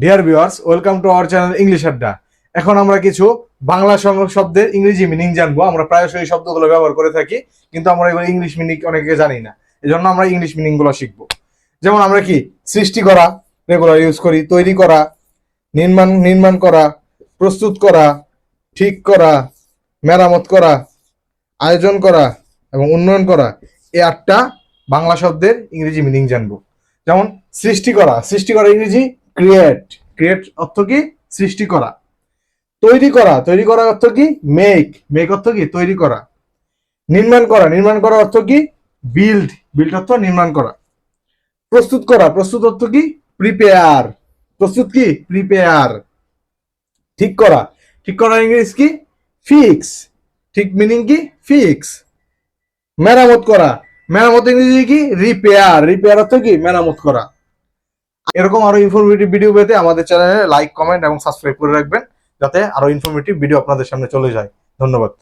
Dear viewers, welcome to our channel English আড্ডা। এখন আমরা কিছু বাংলা সংযোগ শব্দের ইংরেজি মিনিং জানবো। আমরা প্রায়শই এই শব্দগুলো ব্যবহার করে থাকি, কিন্তু আমরা এগুলো ইংলিশ মিনিং অনেকে জানি না। এজন্য আমরা ইংলিশ মিনিং গুলো শিখবো। যেমন আমরা কি সৃষ্টি করা রেগুলার ইউজ করি, তৈরি করা, নির্মাণ করা, প্রস্তুত করা, ঠিক করা, মেরামত করা, আয়োজন করা এবং উন্নয়ন করা, এই 8টা বাংলা শব্দের ইংরেজি মিনিং জানবো। যেমন সৃষ্টি করা ইংরেজি ক্রিয়েট। ক্রিয়েট অর্থ কি? সৃষ্টি করা। তৈরি করা অর্থ কি? মেক অর্থ কি? তৈরি করা। নির্মাণ করা অর্থ কি? বিল্ড অর্থ নির্মাণ করা। প্রস্তুত অর্থ কি? প্রিপেয়ার। প্রস্তুত কি? প্রিপেয়ার। ঠিক করা ইংরেজি কি? ফিক্স। ঠিক মিনিং কি? ফিক্স। মেরামত ইংরেজি কি? রিপেয়ার অর্থ কি? মেরামত করা। এরকম আরো ইনফরমেটিভ ভিডিও পেতে আমাদের চ্যানেলে লাইক, কমেন্ট এবং সাবস্ক্রাইব করে রাখবেন, যাতে আরো ইনফরমেটিভ ভিডিও আপনাদের সামনে চলে যায়। ধন্যবাদ।